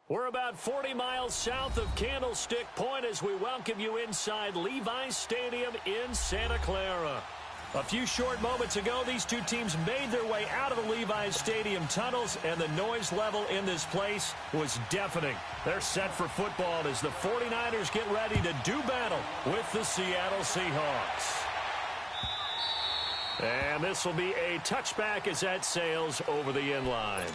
We're about 40 miles south of Candlestick Point as we welcome you inside Levi's Stadium in Santa Clara. A few short moments ago, these two teams made their way out of the Levi's Stadium tunnels, and the noise level in this place was deafening. They're set for football as the 49ers get ready to do battle with the Seattle Seahawks. And this will be a touchback as that sails over the end line.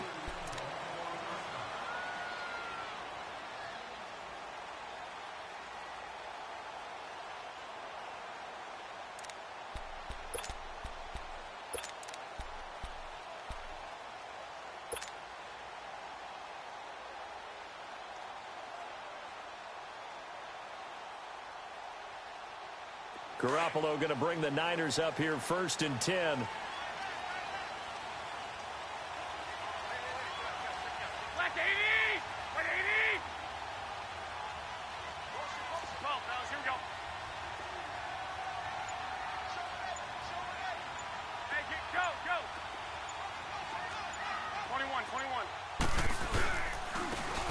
Garoppolo going to bring the Niners up here 1st and 10.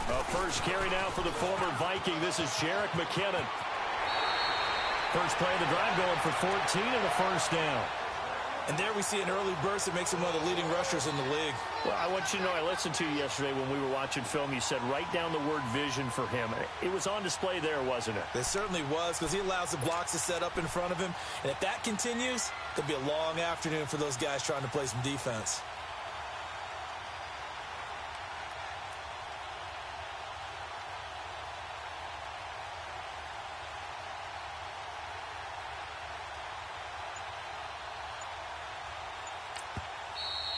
A first carry now for the former Viking. This is Jerick McKinnon. First play of the drive going for 14 and a first down. And there we see an early burst that makes him one of the leading rushers in the league. Well, I want you to know, I listened to you yesterday when we were watching film. You said write down the word vision for him. It was on display there, wasn't it? It certainly was, because he allows the blocks to set up in front of him. And if that continues, it'll be a long afternoon for those guys trying to play some defense.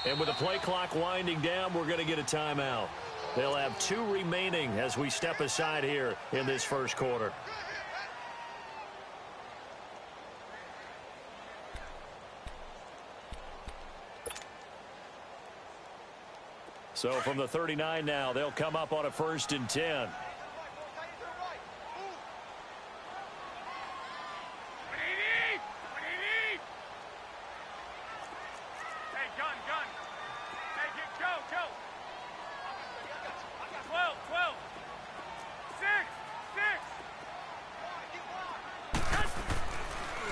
And with the play clock winding down, we're going to get a timeout. They'll have 2 remaining as we step aside here in this first quarter. So from the 39 now, they'll come up on a 1st and 10.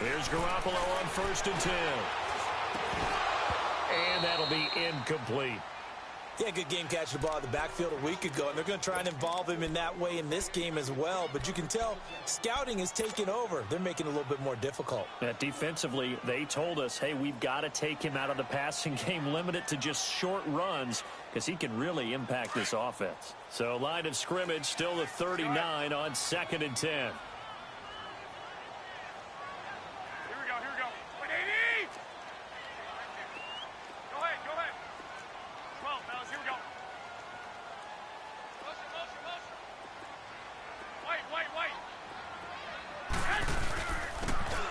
Here's Garoppolo on 1st and 10. And that'll be incomplete. Yeah, good game catching the ball in the backfield a week ago, and they're going to try and involve him in that way in this game as well. But you can tell scouting is taking over. They're making it a little bit more difficult. Defensively, they told us, hey, we've got to take him out of the passing game, limit it to just short runs, because he can really impact this offense. So line of scrimmage, still the 39 on 2nd and 10.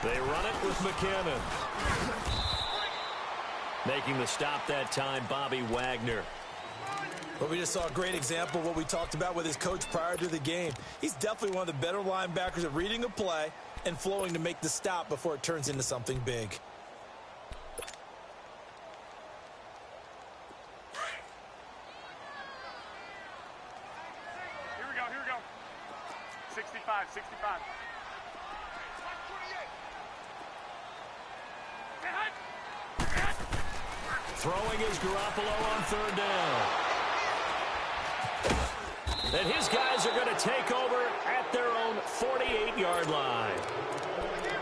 They run it with McKinnon. Making the stop that time, Bobby Wagner. Well, we just saw a great example of what we talked about with his coach prior to the game. He's definitely one of the better linebackers at reading a play and flowing to make the stop before it turns into something big. Here we go. 65. Throwing is Garoppolo on 3rd down. And his guys are going to take over at their own 48-yard line.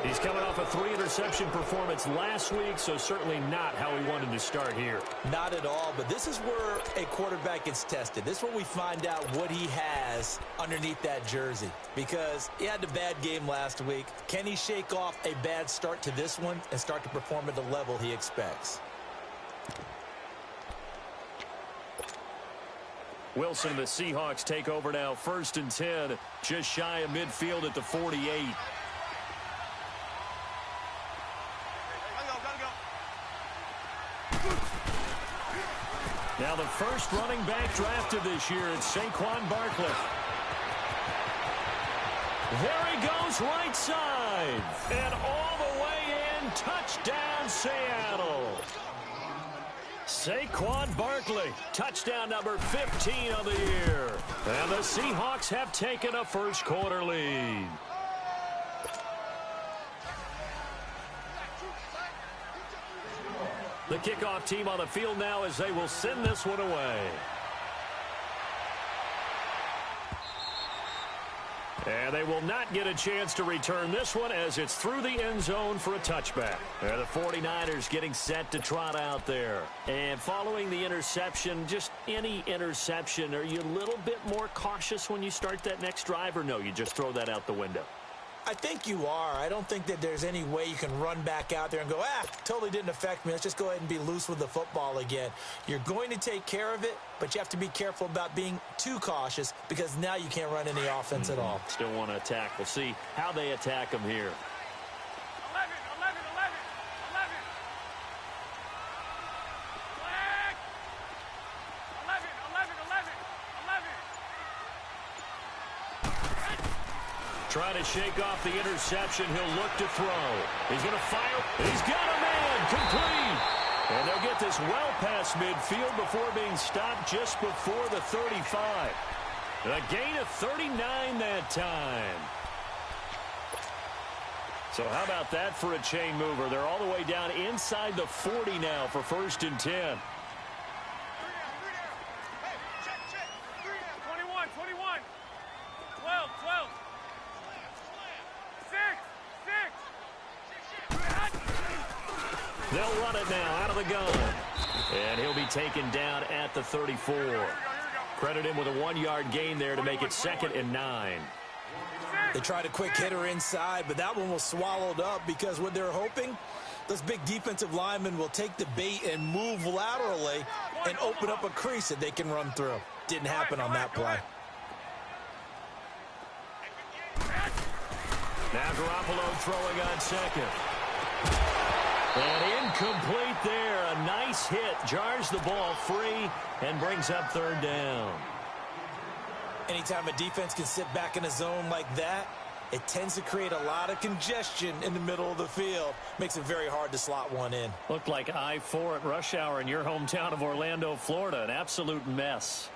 He's coming off a 3-interception performance last week, so certainly not how he wanted to start here. Not at all, but this is where a quarterback gets tested. This is where we find out what he has underneath that jersey, because he had a bad game last week. Can he shake off a bad start to this one and start to perform at the level he expects? Wilson and the Seahawks take over now, 1st and 10, just shy of midfield at the 48. Now the first running back drafted this year, it's Saquon Barkley. There he goes, right side. And all the way in, touchdown Seattle. Saquon Barkley, touchdown number 15 of the year. And the Seahawks have taken a first quarter lead. The kickoff team on the field now as they will send this one away. And they will not get a chance to return this one as it's through the end zone for a touchback. The 49ers getting set to trot out there. And following the interception, just any interception, are you a little bit more cautious when you start that next drive, or no, you just throw that out the window? I think you are. I don't think that there's any way you can run back out there and go, totally didn't affect me. Let's just go ahead and be loose with the football again. You're going to take care of it, but you have to be careful about being too cautious because now you can't run any offense at all. Still want to attack. We'll see how they attack them here. 11, 11, 11, 11. Flag. 11, 11, 11, 11. Trying to shake off the interception. He'll look to throw. He's going to fire. He's got a man. Complete. And they'll get this well past midfield before being stopped just before the 35. A gain of 39 that time. So how about that for a chain mover? They're all the way down inside the 40 now for 1st and 10. 21, 21. 12, 12. 6, 6. They'll run it now out of the gun. And he'll be taken down at the 34. Credit him with a 1-yard gain there to make it 2nd and 9. They tried a quick hitter inside, but that one was swallowed up because what they're hoping, those big defensive linemen will take the bait and move laterally and open up a crease that they can run through. Didn't happen on that play. Now Garoppolo throwing on 2nd. And incomplete there. A nice hit. Jars the ball free and brings up 3rd down. Anytime a defense can sit back in a zone like that, it tends to create a lot of congestion in the middle of the field. Makes it very hard to slot one in. Looked like I-4 at rush hour in your hometown of Orlando, Florida. An absolute mess.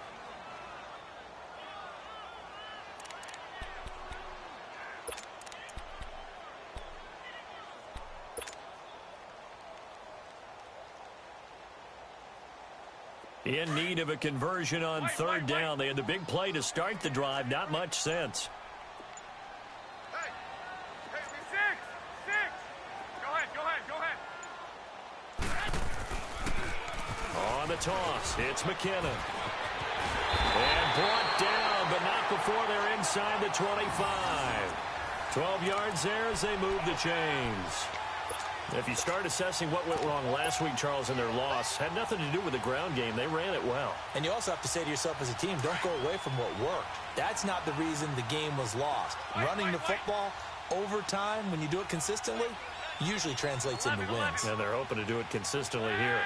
In need of a conversion on 3rd down. They had the big play to start the drive. Not much sense. Hey, 6, 6. Go ahead. On the toss, it's McKinnon. And brought down, but not before they're inside the 25. 12 yards there as they move the chains. If you start assessing what went wrong last week, Charles, in their loss, had nothing to do with the ground game. They ran it well. And you also have to say to yourself as a team, don't go away from what worked. That's not the reason the game was lost. Running the football over time, when you do it consistently, usually translates into wins. And they're hoping to do it consistently here.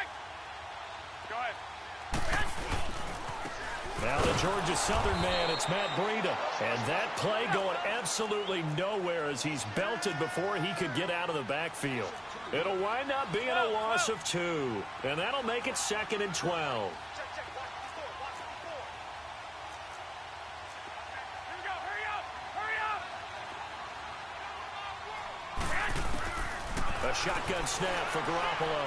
Go ahead. Now the Georgia Southern man, it's Matt Breida. And that play going absolutely nowhere as he's belted before he could get out of the backfield. It'll wind up being a loss of 2. And that'll make it 2nd and 12. A shotgun snap for Garoppolo.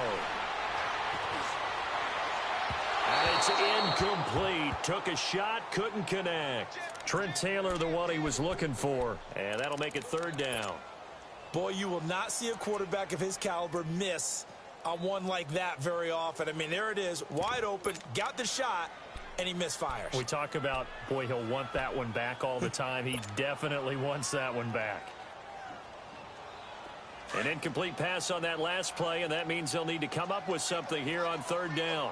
And it's incomplete. Took a shot, couldn't connect. Trent Taylor, the one he was looking for. And that'll make it 3rd down. Boy, you will not see a quarterback of his caliber miss on one like that very often. I mean, there it is, wide open, got the shot, and he misfires. We talk about, boy, he'll want that one back all the time. He definitely wants that one back. An incomplete pass on that last play, and that means they'll need to come up with something here on 3rd down.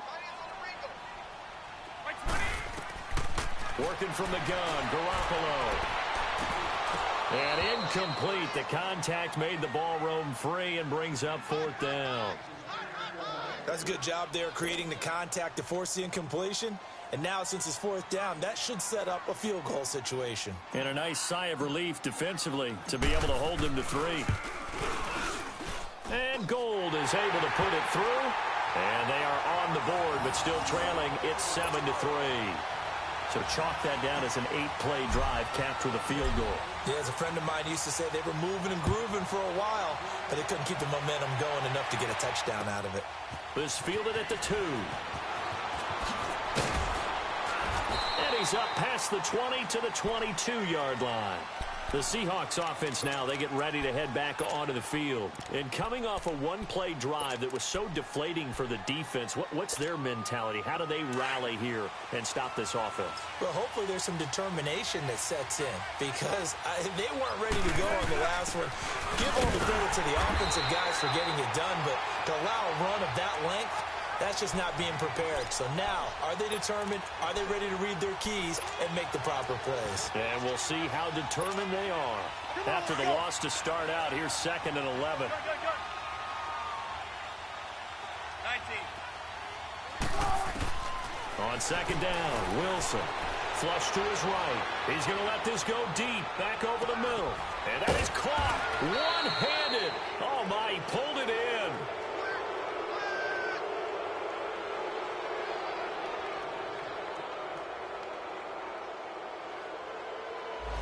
Working from the gun, Garoppolo. And incomplete. The contact made the ball roam free and brings up 4th down. That's a good job there creating the contact to force the incompletion. And now since it's 4th down, that should set up a field goal situation. And a nice sigh of relief defensively to be able to hold them to 3. And Gold is able to put it through. And they are on the board, but still trailing. It's 7-3. So chalk that down as an 8-play drive, capture the field goal. Yeah, as a friend of mine used to say, they were moving and grooving for a while, but they couldn't keep the momentum going enough to get a touchdown out of it. This fielded at the 2. And he's up past the 20 to the 22-yard line. The Seahawks offense now, they get ready to head back onto the field. And coming off a one-play drive that was so deflating for the defense, what's their mentality? How do they rally here and stop this offense? Well, hopefully there's some determination that sets in because they weren't ready to go on the last one. Give all the credit to the offensive guys for getting it done, but to allow a run of that length, that's just not being prepared. So now, are they determined? Are they ready to read their keys and make the proper plays? And we'll see how determined they are. After the loss to start out, here's 2nd and 11. 19. On 2nd down, Wilson. Flush to his right. He's going to let this go deep, back over the middle. And that is caught one-handed. Oh, my, he pulled it in.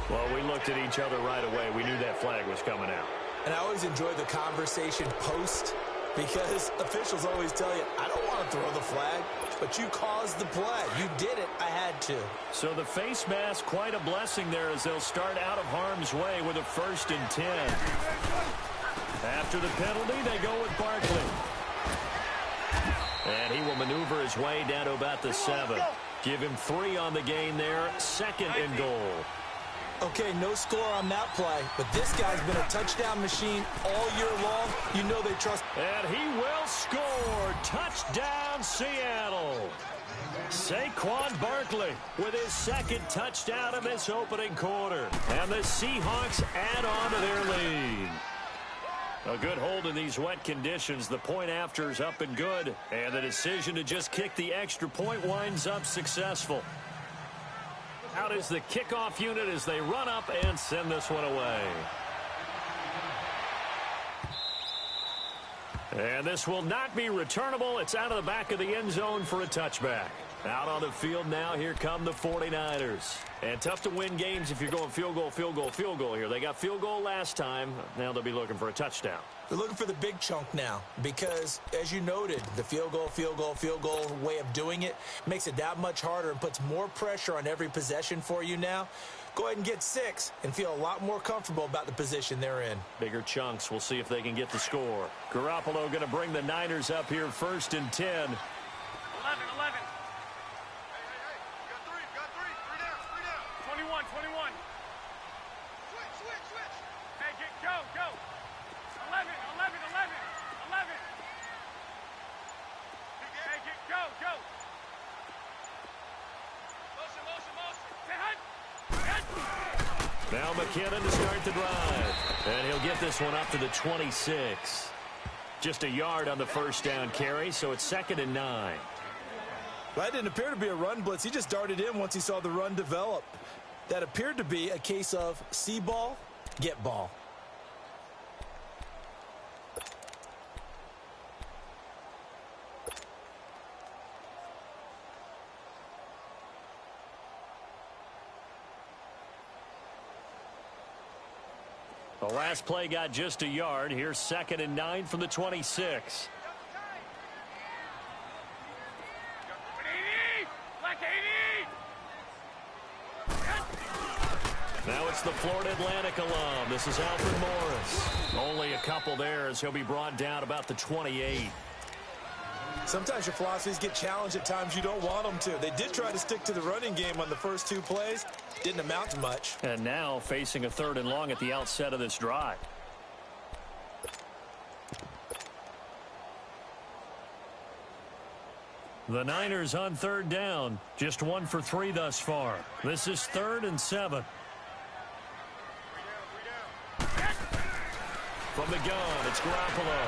Well, we looked at each other right away. We knew that flag was coming out. And I always enjoy the conversation post because officials always tell you, I don't want to throw the flag, but you caused the play. You did it. I had to. So the face mask, quite a blessing there as they'll start out of harm's way with a 1st and 10. After the penalty, they go with Barkley. And he will maneuver his way down to about the 7. Give him 3 on the gain there. 2nd and goal. Okay, no score on that play, but this guy's been a touchdown machine all year long. You know they trust. And he will score. Touchdown, Seattle. Saquon Barkley with his 2nd touchdown of this opening quarter. And the Seahawks add on to their lead. A good hold in these wet conditions. The point after is up and good. And the decision to just kick the extra point winds up successful. Out is the kickoff unit as they run up and send this one away. And this will not be returnable. It's out of the back of the end zone for a touchback. Out on the field now, here come the 49ers. And tough to win games if you're going field goal, field goal, field goal here. They got field goal last time. Now they'll be looking for a touchdown. They're looking for the big chunk now because, as you noted, the field goal way of doing it makes it that much harder and puts more pressure on every possession for you now. Go ahead and get 6 and feel a lot more comfortable about the position they're in. Bigger chunks. We'll see if they can get the score. Garoppolo going to bring the Niners up here 1st and 10. 11. Got three down. 21. Switch. Hey, go. 11. Hey, go. Motion. Now McKinnon to start the drive. And he'll get this one up to the 26. Just a yard on the 1st down carry, so it's 2nd and 9. That didn't appear to be a run blitz. He just darted in once he saw the run develop. That appeared to be a case of see ball, get ball. The last play got just a yard. Here's 2nd and 9 from the 26. Now it's the Florida Atlantic alum. This is Alfred Morris. Only a couple there as he'll be brought down about the 28. Sometimes your philosophies get challenged at times you don't want them to. They did try to stick to the running game on the first 2 plays. Didn't amount to much. And now facing a 3rd and long at the outset of this drive. The Niners on 3rd down. Just 1 for 3 thus far. This is 3rd and 7. From the gun, it's Garoppolo.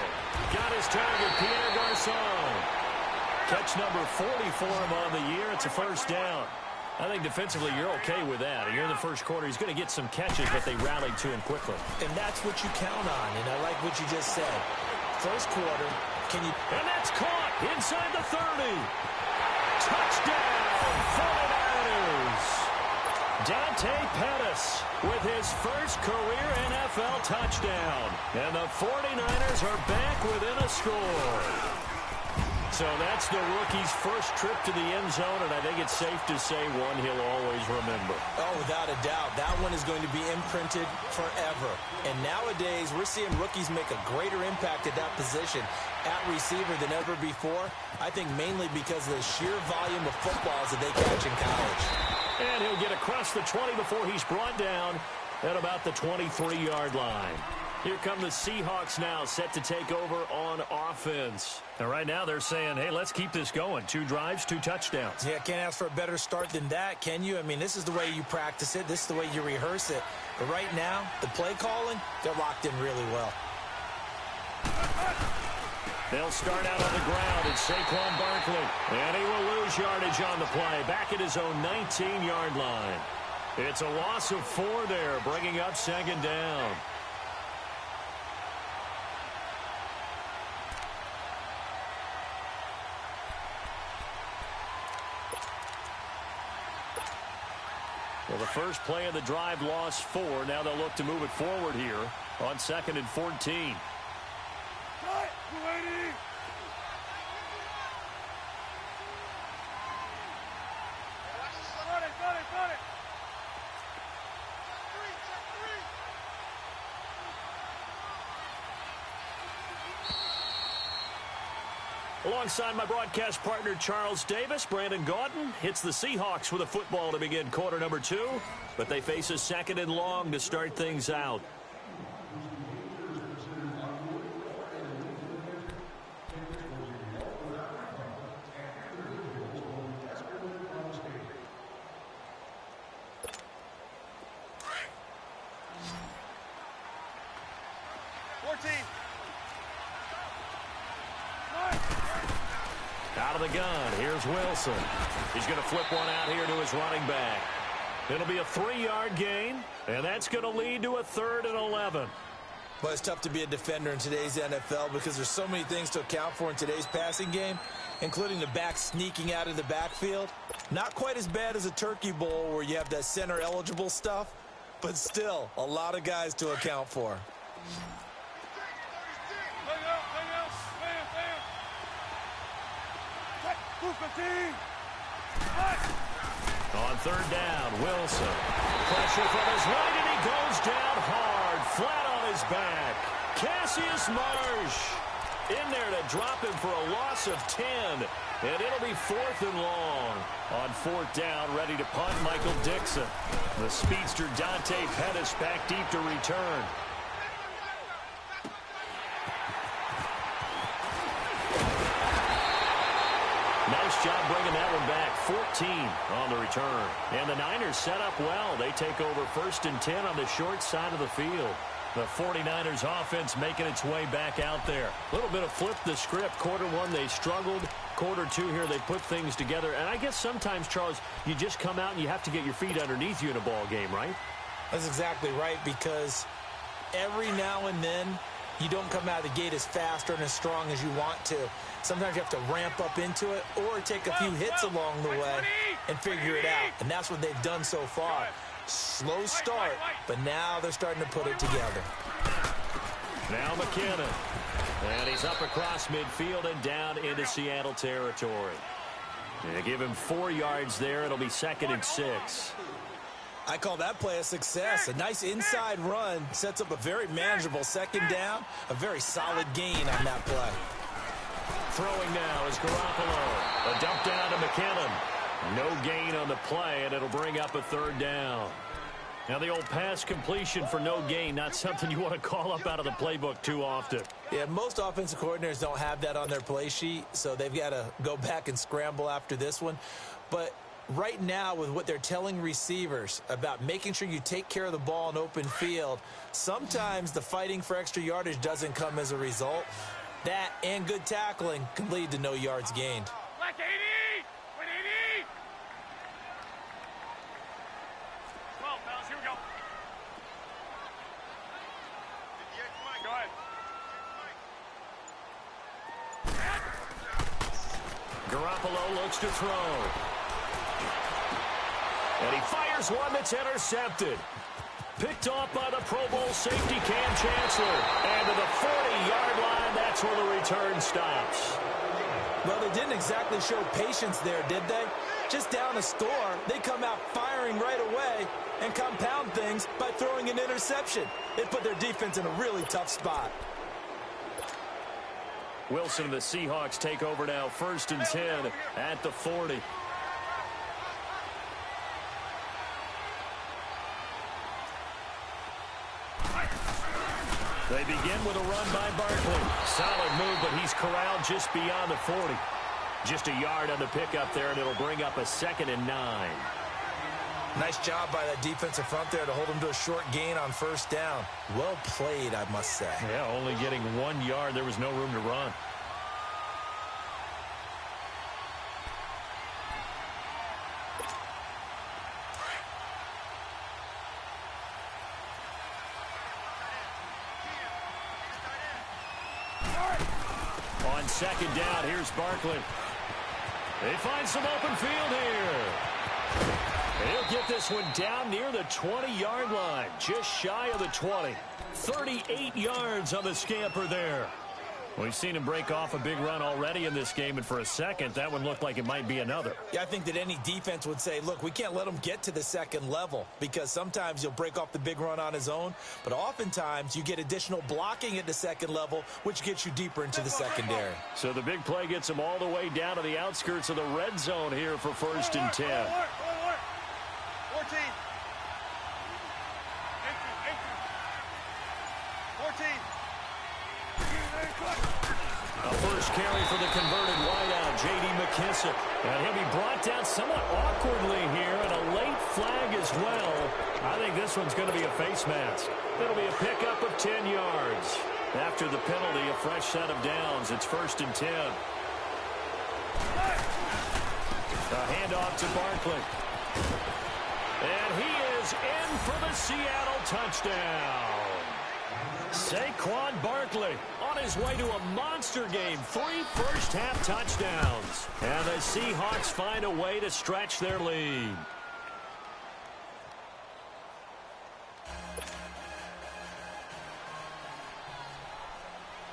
Got his target, Pierre Garçon. Catch number 40 for him on the year. It's a 1st down. I think defensively you're okay with that. Here in the first quarter, he's going to get some catches, but they rallied to him quickly. And that's what you count on, and I like what you just said. First quarter, Can you... And that's caught inside the 30. Touchdown, 49ers. Dante Pettis with his first career NFL touchdown. And the 49ers are back within a score. So that's the rookie's first trip to the end zone, and I think it's safe to say one he'll always remember. Oh, without a doubt. That one is going to be imprinted forever. And nowadays, we're seeing rookies make a greater impact at that position at receiver than ever before. I think mainly because of the sheer volume of footballs that they catch in college. And he'll get across the 20 before he's brought down at about the 23-yard line. Here come the Seahawks now, set to take over on offense. And right now they're saying, hey, let's keep this going. 2 drives, 2 touchdowns. Yeah, can't ask for a better start than that, can you? I mean, this is the way you practice it. This is the way you rehearse it. But right now, the play calling, they're locked in really well. They'll start out on the ground. It's Saquon Barkley. And he will lose yardage on the play. Back at his own 19-yard line. It's a loss of 4 there, bringing up 2nd down. Well, the first play of the drive lost 4. Now they'll look to move it forward here on 2nd and 14. Alongside my broadcast partner, Charles Davis, Brandon Gaudin hits the Seahawks with a football to begin quarter number 2, but they face a 2nd and long to start things out. Out of the gun, here's Wilson. He's going to flip one out here to his running back. It'll be a 3-yard gain, and that's going to lead to a 3rd and 11. But it's tough to be a defender in today's NFL because there's so many things to account for in today's passing game, including the back sneaking out of the backfield. Not quite as bad as a turkey bowl where you have that center-eligible stuff, but still a lot of guys to account for. On 3rd down, Wilson. Pressure from his right, and he goes down hard, flat on his back. Cassius Marsh in there to drop him for a loss of 10. And it'll be 4th and long. On 4th down, ready to punt, Michael Dixon. The speedster Dante Pettis back deep to return. Nice job bringing that one back. 14 on the return. And the Niners set up well. They take over 1st and 10 on the short side of the field. The 49ers offense making its way back out there. A little bit of flip the script. Quarter 1, they struggled. Quarter 2 here, they put things together. And I guess sometimes, Charles, you just come out and you have to get your feet underneath you in a ball game, right? That's exactly right, because every now and then you don't come out of the gate as fast or as strong as you want to. Sometimes you have to ramp up into it or take a few hits along the way and figure it out. And that's what they've done so far. Slow start, but now they're starting to put it together. Now McKinnon. And he's up across midfield and down into Seattle territory. They give him 4 yards there. It'll be 2nd and 6. I call that play a success. A nice inside run sets up a very manageable 2nd down. A very solid gain on that play. Throwing now is Garoppolo. A dump down to McKinnon. No gain on the play, and it'll bring up a 3rd down. Now the old pass completion for no gain, not something you want to call up out of the playbook too often. Yeah, most offensive coordinators don't have that on their play sheet, so they've got to go back and scramble after this one. But right now, with what they're telling receivers about making sure you take care of the ball in open field, sometimes the fighting for extra yardage doesn't come as a result. That and good tackling can lead to no yards gained. Black 80! Win 80! 12, fellas, here we go. Go ahead. Garoppolo looks to throw. And he fires one that's intercepted. Picked off by the Pro Bowl safety Cam Chancellor. And to the 40-yard line, that's where the return stops. Well, they didn't exactly show patience there, did they? Just down a score, they come out firing right away and compound things by throwing an interception. It put their defense in a really tough spot. Wilson and the Seahawks take over now, 1st and 10 at the 40. They begin with a run by Barkley. Solid move, but he's corralled just beyond the 40. Just a yard on the pickup there, and it'll bring up a 2nd and 9. Nice job by that defensive front there to hold him to a short gain on 1st down. Well played, I must say. Yeah, only getting 1 yard. There was no room to run. On 2nd down, here's Barkley. They find some open field here. He'll get this one down near the 20-yard line, just shy of the 20. 38 yards on the scamper there. We've seen him break off a big run already in this game, and for a second, that one looked like it might be another. Yeah, I think that any defense would say, look, we can't let him get to the 2nd level, because sometimes he'll break off the big run on his own, but oftentimes you get additional blocking at the 2nd level, which gets you deeper into the secondary. So the big play gets him all the way down to the outskirts of the red zone here for 1st and 10. 14. 14. A first carry for the converted wideout, J.D. McKissick. And he'll be brought down somewhat awkwardly here, and a late flag as well. I think this one's going to be a face mask. It'll be a pickup of 10 yards. After the penalty, a fresh set of downs. It's 1st and 10. A handoff to Barkley. And he is in for the Seattle touchdown. Saquon Barkley on his way to a monster game. 3 first-half touchdowns. And the Seahawks find a way to stretch their lead.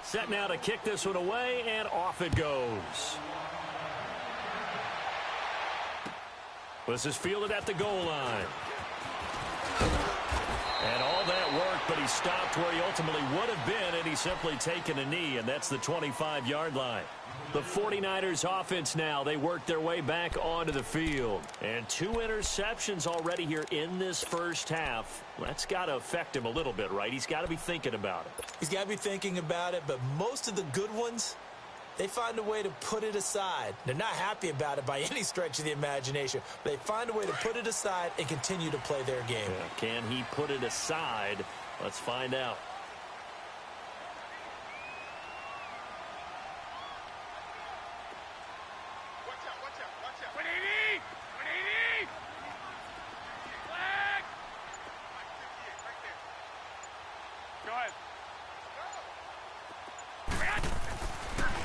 Set now to kick this one away, and off it goes. This is fielded at the goal line. And all that worked, but he stopped where he ultimately would have been, and he's simply taken a knee, and that's the 25-yard line. The 49ers offense now, they work their way back onto the field. And 2 interceptions already here in this first half. That's got to affect him a little bit, right? He's got to be thinking about it. He's got to be thinking about it, but most of the good ones, they find a way to put it aside. They're not happy about it by any stretch of the imagination. But they find a way to put it aside and continue to play their game. Yeah, can he put it aside? Let's find out. Watch out. 180! 180! Flag! Right there. Go ahead.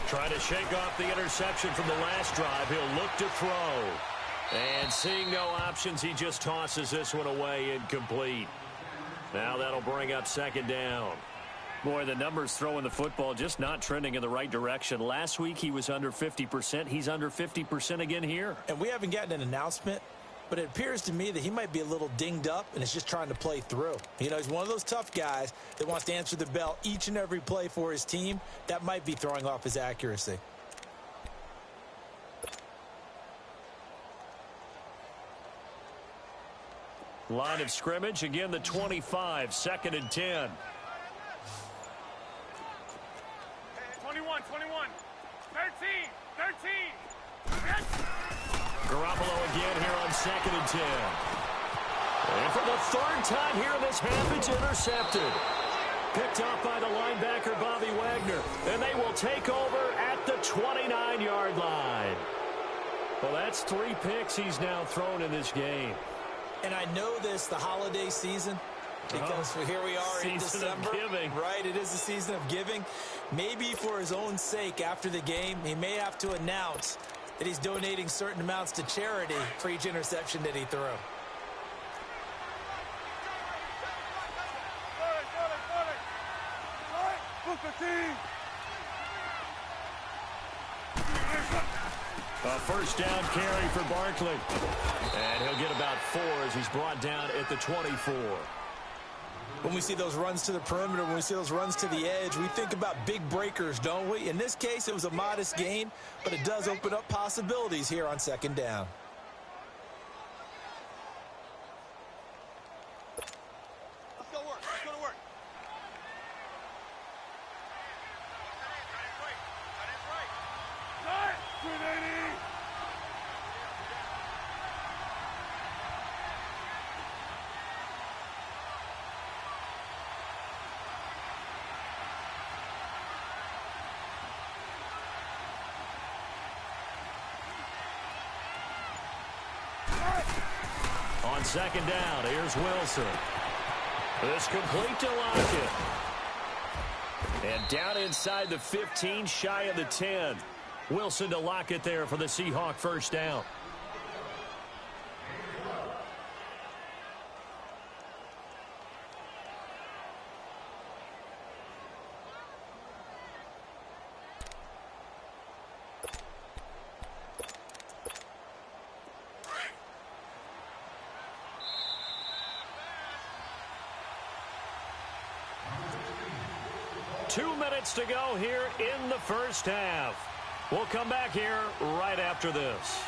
Trying to shake off the interception from the last drive. He'll look to throw. And seeing no options, he just tosses this one away, incomplete. Now that'll bring up 2nd down. Boy, the numbers throwing the football just not trending in the right direction. Last week he was under 50%. He's under 50% again here. And we haven't gotten an announcement, but it appears to me that he might be a little dinged up and is just trying to play through. You know, he's one of those tough guys that wants to answer the bell each and every play for his team. That might be throwing off his accuracy. Line of scrimmage, again the 25, 2nd and 10. 21. 13. Garoppolo again here on 2nd and 10. And for the 3rd time here in this half, it's intercepted. Picked off by the linebacker, Bobby Wagner. And they will take over at the 29-yard line. Well, that's 3 picks he's now thrown in this game. And I know this, the holiday season, because here we are in December. Season of giving. Right, it is the season of giving. Maybe for his own sake after the game, he may have to announce that he's donating certain amounts to charity for each interception that he threw. A first down carry for Barkley. And he'll get about 4 as he's brought down at the 24. When we see those runs to the perimeter, when we see those runs to the edge, we think about big breakers, don't we? In this case, it was a modest gain, but it does open up possibilities here on second down. Let's go work. Let's go to work. That is right. 380. On second down, here's Wilson. This complete to Lockett. And down inside the 15, shy of the 10. Wilson to Lockett there for the Seahawk first down. Two minutes to go here in the first half. We'll come back here right after this.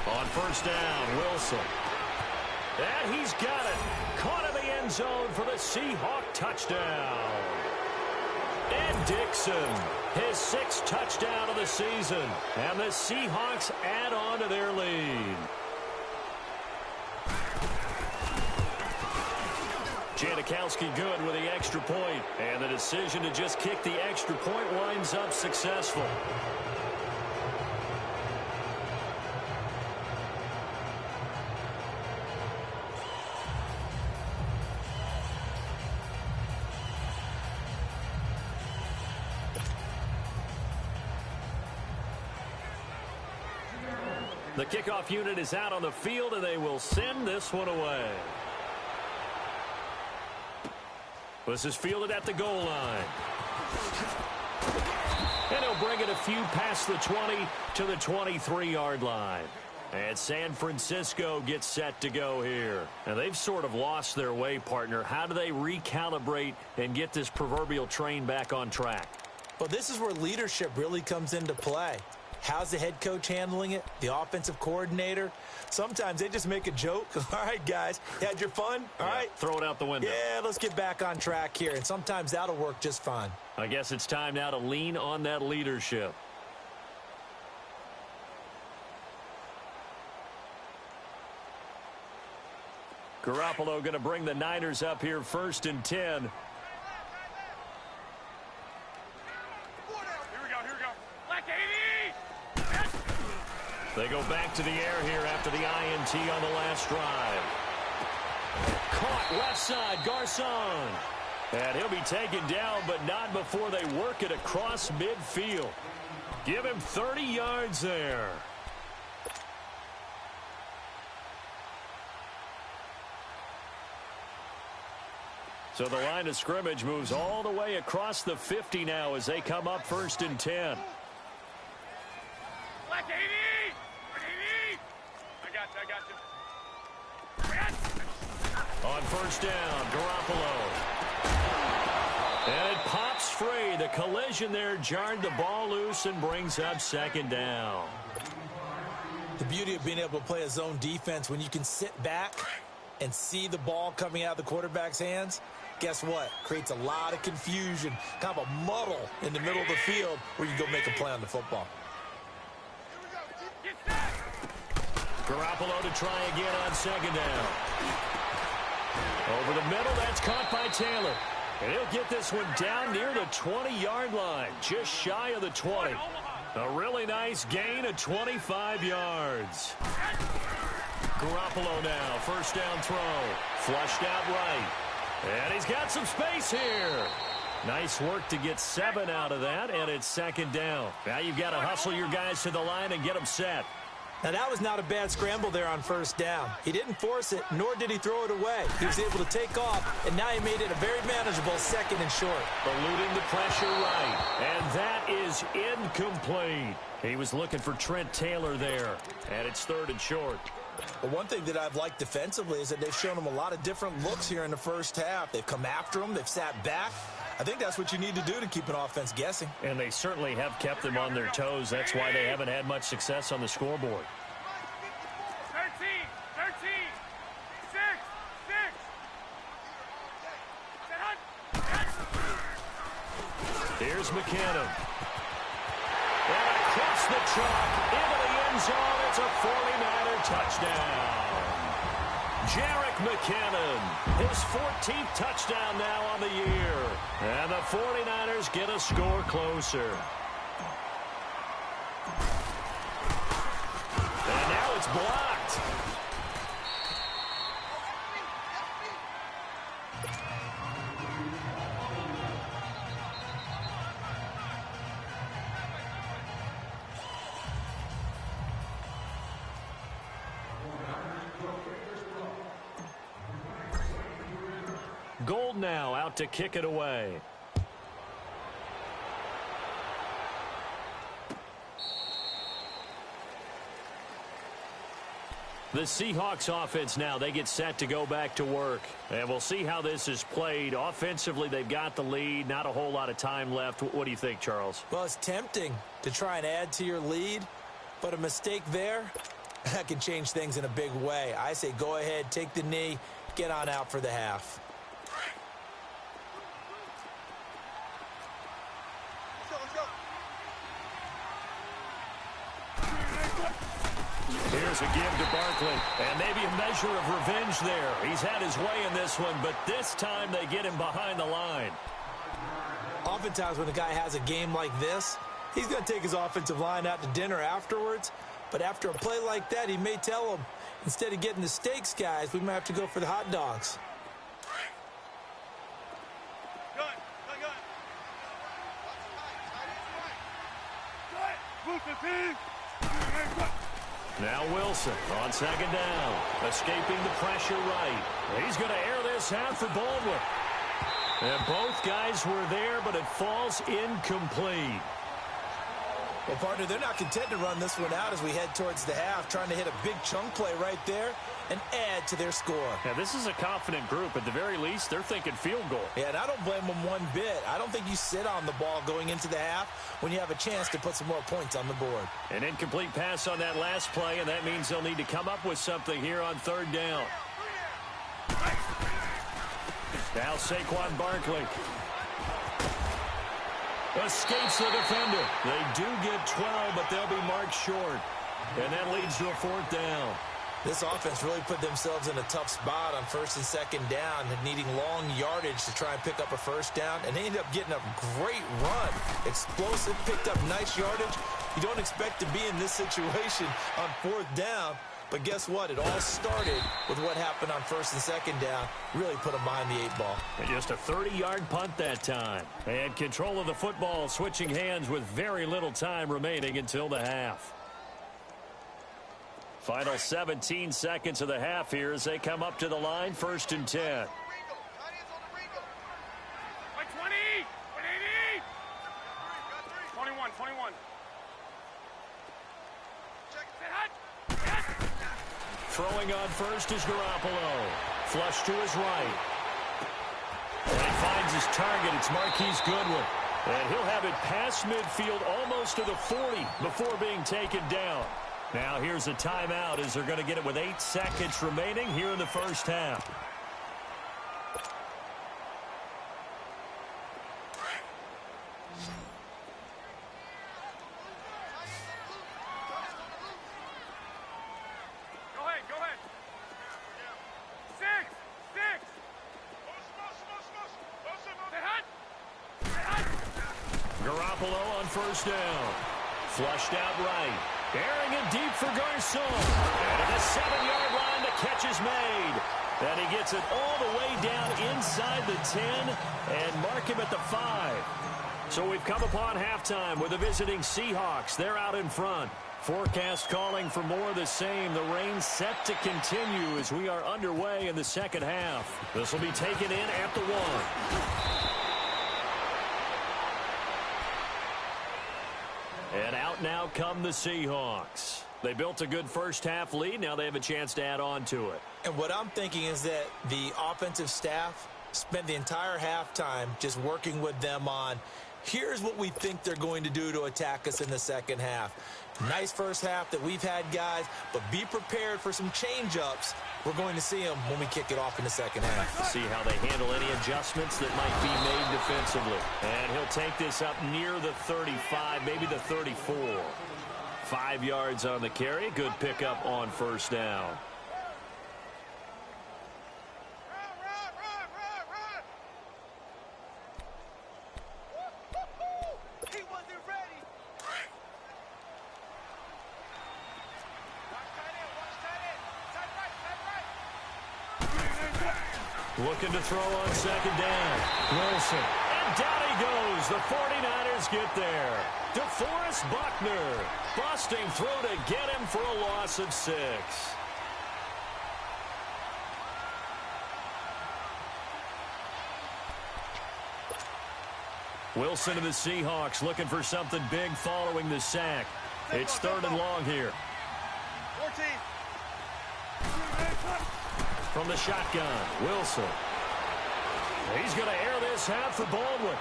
On first down, Wilson. And he's got it. Caught in the end zone for the Seahawk touchdown. Ed Dixon, his 6th touchdown of the season. And the Seahawks add on to their lead. Janikowski good with the extra point. And the decision to just kick the extra point winds up successful. The kickoff unit is out on the field, and they will send this one away. This is fielded at the goal line. And he'll bring it a few past the 20 to the 23-yard line. And San Francisco gets set to go here. And they've sort of lost their way, partner. How do they recalibrate and get this proverbial train back on track? Well, this is where leadership really comes into play. How's the head coach handling it? The offensive coordinator? Sometimes they just make a joke. All right, guys, you had your fun? All right. Throw it out the window. Yeah, let's get back on track here. And sometimes that'll work just fine. I guess it's time now to lean on that leadership. Garoppolo going to bring the Niners up here 1st and 10. They go back to the air here after the INT on the last drive. Caught left side, Garcon. And he'll be taken down, but not before they work it across midfield. Give him 30 yards there. So the line of scrimmage moves all the way across the 50 now as they come up 1st and 10. On first down, Garoppolo. And it pops free. The collision there jarred the ball loose and brings up 2nd down. The beauty of being able to play a zone defense when you can sit back and see the ball coming out of the quarterback's hands, guess what? Creates a lot of confusion, kind of a muddle in the middle of the field where you go make a play on the football. Garoppolo to try again on second down. Over the middle, that's caught by Taylor. And he'll get this one down near the 20-yard line, just shy of the 20. A really nice gain of 25 yards. Garoppolo now, first down throw. Flushed out right. And he's got some space here. Nice work to get 7 out of that, and it's second down. Now you've got to hustle your guys to the line and get them set. Now, that was not a bad scramble there on first down. He didn't force it, nor did he throw it away. He was able to take off, and now he made it a very manageable second and short. Eluding the pressure right, and that is incomplete. He was looking for Trent Taylor there, and it's third and short. Well, one thing that I've liked defensively is that they've shown him a lot of different looks here in the first half. They've come after him. They've sat back. I think that's what you need to do to keep an offense guessing. And they certainly have kept them on their toes. That's why they haven't had much success on the scoreboard. 13, 6, 6. Here's McKinnon. And across the chalk into the end zone. It's a 40-yarder touchdown. Jerick McKinnon, his 14th touchdown now on the year. And the 49ers get a score closer. And now it's blocked. Gold now out to kick it away. The Seahawks offense now, they get set to go back to work. And we'll see how this is played. Offensively, they've got the lead. Not a whole lot of time left. What do you think, Charles? Well, it's tempting to try and add to your lead, but a mistake there, that can change things in a big way. I say go ahead, take the knee, get on out for the half. Here's a give to Barkley, and maybe a measure of revenge there. He's had his way in this one, but this time they get him behind the line. Oftentimes when a guy has a game like this, he's going to take his offensive line out to dinner afterwards, but after a play like that, he may tell them, instead of getting the steaks, guys, we might have to go for the hot dogs. Now Wilson on second down, escaping the pressure right. He's going to air this out for Baldwin. And both guys were there, but it falls incomplete. Well, partner, they're not content to run this one out as we head towards the half, trying to hit a big chunk play right there and add to their score. Yeah, this is a confident group. At the very least, they're thinking field goal. Yeah, and I don't blame them one bit. I don't think you sit on the ball going into the half when you have a chance to put some more points on the board. An incomplete pass on that last play, and that means they'll need to come up with something here on third down. Now Saquon Barkley escapes the defender. They do get 12, but they'll be marked short. And that leads to a fourth down. This offense really put themselves in a tough spot on first and second down, needing long yardage to try and pick up a first down, and they ended up getting a great run. Explosive, picked up nice yardage. You don't expect to be in this situation on fourth down, but guess what? It all started with what happened on first and second down. Really put them behind the 8 ball. And just a 30-yard punt that time. And control of the football, switching hands with very little time remaining until the half. Final 17 seconds of the half here as they come up to the line, first and 10. By 20! 21, 21. Throwing on first is Garoppolo. Flush to his right. And he finds his target. It's Marquise Goodwin. And he'll have it past midfield almost to the 40 before being taken down. Now here's a timeout as they're going to get it with 8 seconds remaining here in the first half. Garoppolo on first down. Flushed out right. Airing it deep for Garcon. And at the 7-yard line, the catch is made. And he gets it all the way down inside the 10 and mark him at the 5. So we've come upon halftime with the visiting Seahawks. They're out in front. Forecast calling for more of the same. The rain set to continue as we are underway in the second half. This will be taken in at the 1. And out now come the Seahawks. They built a good first-half lead. Now they have a chance to add on to it. And what I'm thinking is that the offensive staff spent the entire halftime just working with them on, here's what we think they're going to do to attack us in the second half. Nice first half that we've had, guys, but be prepared for some change-ups. We're going to see them when we kick it off in the second half. See how they handle any adjustments that might be made defensively. And he'll take this up near the 35, maybe the 34. 5 yards on the carry. Good pickup on first down. Looking to throw on second down. Wilson. And down he goes. The 49ers get there. DeForest Buckner busting through to get him for a loss of 6. Wilson and the Seahawks looking for something big following the sack. It's 3rd and long here. 14. From the shotgun, Wilson. He's going to air this out for Baldwin.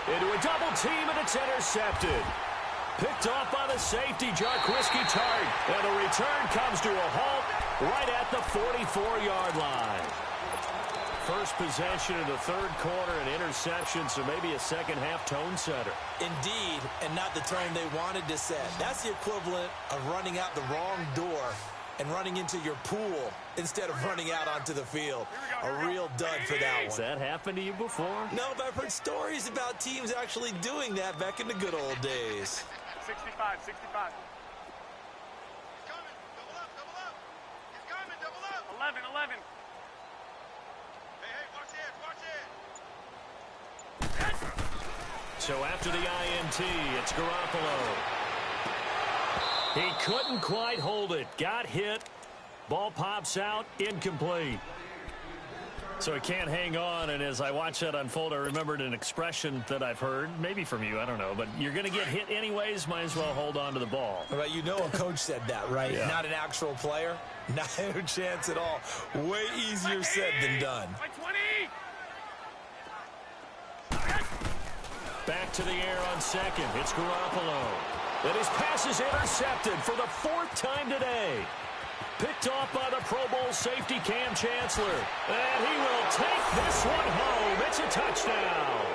Into a double team, and it's intercepted. Picked off by the safety, Jarquiski Tart. And the return comes to a halt right at the 44-yard line. First possession in the 3rd quarter, an interception, so maybe a second-half tone setter. Indeed, and not the tone they wanted to set. That's the equivalent of running out the wrong door and running into your pool instead of running out onto the field. A real dud for that one. Has that happened to you before? No, but I've heard stories about teams actually doing that back in the good old days. 65, 65. He's coming. Double up, double up. He's coming, double up. 11, 11. Hey, watch it, watch it. So after the INT, it's Garoppolo. He couldn't quite hold it. Got hit. Ball pops out. Incomplete. So he can't hang on, and as I watched that unfold, I remembered an expression that I've heard, maybe from you, I don't know, but you're going to get hit anyways, might as well hold on to the ball. Well, you know a coach said that, right? Yeah. Not an actual player. Not a chance at all. Way easier said than done. By 20. Back to the air on second. It's Garoppolo. And his pass is intercepted for the 4th time today. Picked off by the Pro Bowl safety Cam Chancellor. And he will take this one home. It's a touchdown.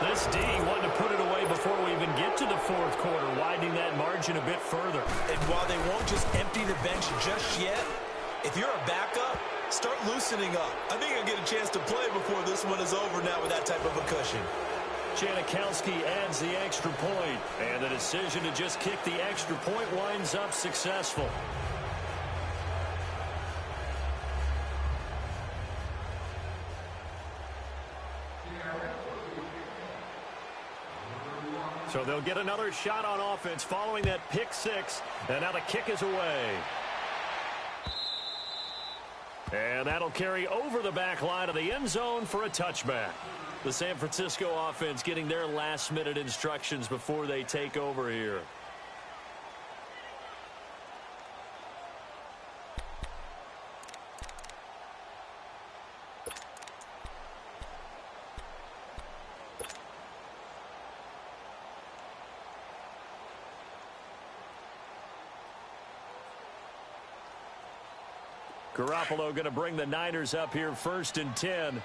This D wanted to put it away before we even get to the 4th quarter, widening that margin a bit further. And while they won't just empty the bench just yet, if you're a backup, start loosening up. I think you'll get a chance to play before this one is over now with that type of a cushion. Janikowski adds the extra point, and the decision to just kick the extra point winds up successful. So they'll get another shot on offense following that pick 6, and now the kick is away. And that'll carry over the back line of the end zone for a touchback. The San Francisco offense getting their last-minute instructions before they take over here. Garoppolo going to bring the Niners up here 1st and 10.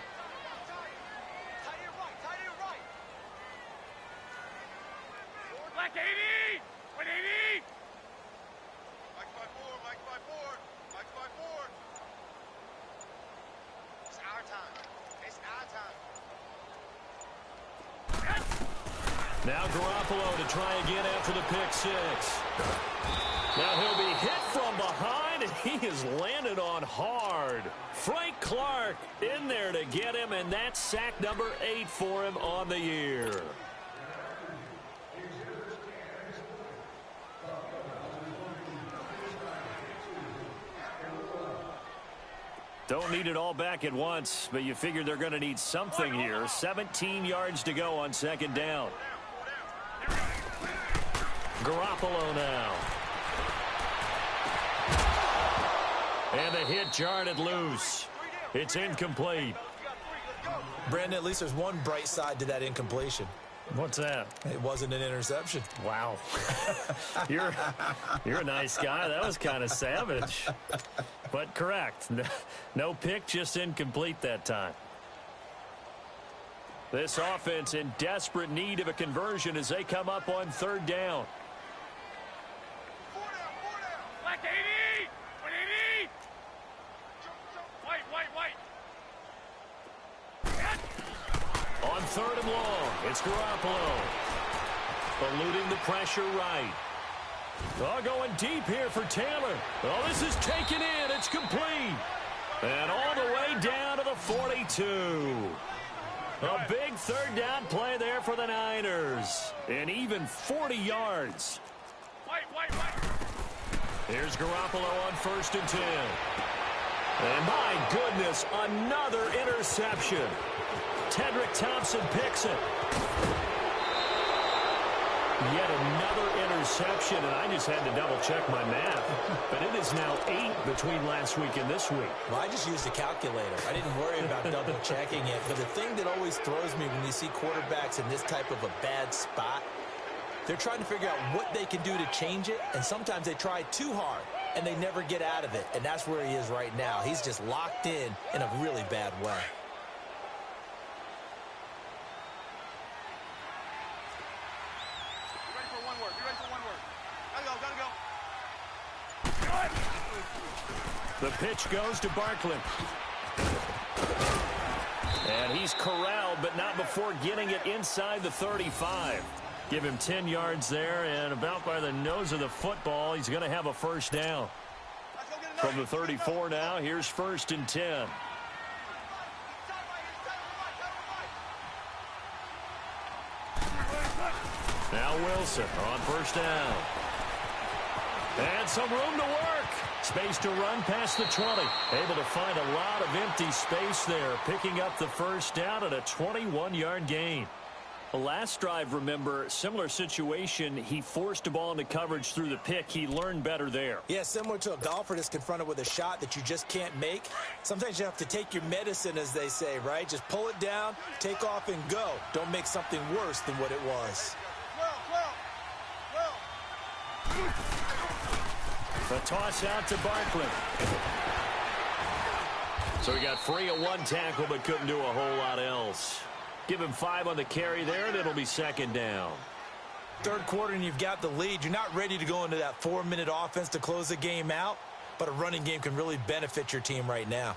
Black 80! 180! Mike by 4, Mike by 4, Mike by 4. It's our time. It's our time. Now Garoppolo to try again after the pick six. Now he'll be hit from behind, and he is landed on hard. Frank Clark in there to get him, and that's sack number 8 for him on the year. Don't need it all back at once, but you figure they're going to need something here. 17 yards to go on second down. Garoppolo now. And the hit jarred it loose. It's incomplete. Brandon, at least there's one bright side to that incompletion. What's that? It wasn't an interception. Wow. You're a nice guy. That was kind of savage. But correct. No pick, just incomplete that time. This offense in desperate need of a conversion as they come up on third down. Black 80! 180! White! On third and long, it's Garoppolo. Eluding the pressure right. Oh, going deep here for Taylor. Oh, this is taken in. It's complete. And all the way down to the 42. A big third down play there for the Niners. And even 40 yards. White! Here's Garoppolo on first and 10. And my goodness, another interception. Tedrick Thompson picks it. Yet another interception, and I just had to double-check my math. But it is now 8 between last week and this week. Well, I just used a calculator. I didn't worry about double-checking it. But the thing that always throws me when you see quarterbacks in this type of a bad spot, they're trying to figure out what they can do to change it, and sometimes they try too hard, and they never get out of it. And that's where he is right now. He's just locked in a really bad way. The pitch goes to Barkley. And he's corralled, but not before getting it inside the 35. Give him 10 yards there, and about by the nose of the football, he's going to have a first down. From the 34 now, here's first and 10. Now Wilson on first down. And some room to work. Space to run past the 20. Able to find a lot of empty space there. Picking up the first down at a 21-yard gain. The last drive, remember, similar situation. He forced a ball into coverage through the pick. He learned better there. Yeah, similar to a golfer that's confronted with a shot that you just can't make. Sometimes you have to take your medicine, as they say, right? Just pull it down, take off, and go. Don't make something worse than what it was. The toss out to Barkley. So he got free of one tackle but couldn't do a whole lot else. Give him 5 on the carry there, and it'll be second down. Third quarter, and you've got the lead. You're not ready to go into that 4-minute offense to close the game out, but a running game can really benefit your team right now.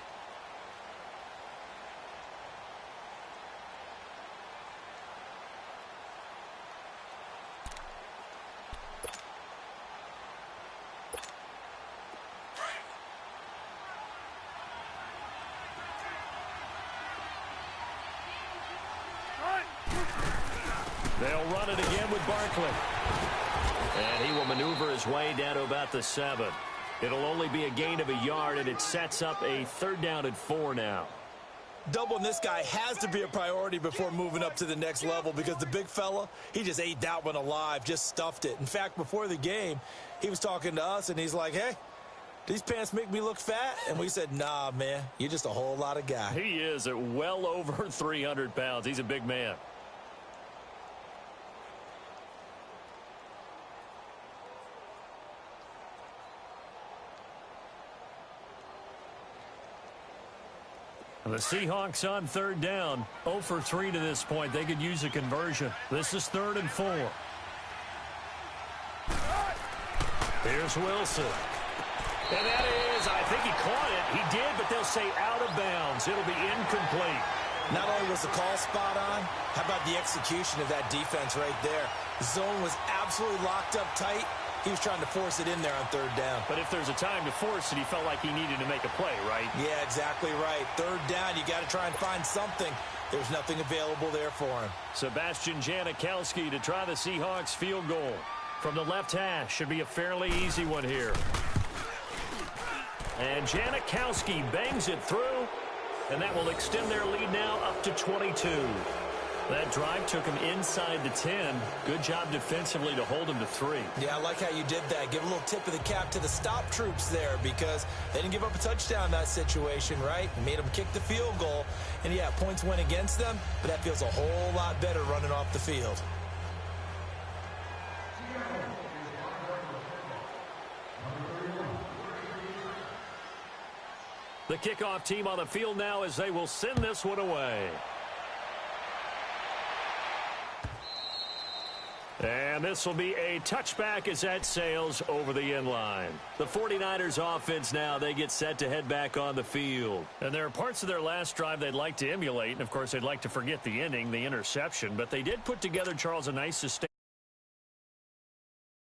They'll run it again with Barkley. And he will maneuver his way down to about the 7. It'll only be a gain of a yard, and it sets up a third down and 4 now. Doubling this guy has to be a priority before moving up to the next level because the big fella, he just ate that one alive, just stuffed it. In fact, before the game, he was talking to us, and he's like, hey, these pants make me look fat? And we said, nah, man, you're just a whole lot of guy. He is at well over 300 pounds. He's a big man. The Seahawks on third down, 0 for 3 to this point. They could use a conversion. This is 3rd and 4. Here's Wilson. And that is, I think he caught it. He did, but they'll say out of bounds. It'll be incomplete. Not only was the call spot on, how about the execution of that defense right there? The zone was absolutely locked up tight. He was trying to force it in there on third down. But if there's a time to force it, he felt like he needed to make a play, right? Yeah, exactly right. Third down, you got to try and find something. There's nothing available there for him. Sebastian Janikowski to try the Seahawks field goal. From the left hash, should be a fairly easy one here. And Janikowski bangs it through, and that will extend their lead now up to 22. That drive took him inside the 10. Good job defensively to hold him to 3. Yeah, I like how you did that. Give a little tip of the cap to the stop troops there because they didn't give up a touchdown in that situation, right? Made them kick the field goal. And, yeah, points went against them, but that feels a whole lot better running off the field. The kickoff team on the field now as they will send this one away. And this will be a touchback as that sails over the end line. The 49ers offense now, they get set to head back on the field. And there are parts of their last drive they'd like to emulate. And, of course, they'd like to forget the ending, the interception. But they did put together, Charles, a nice sustain.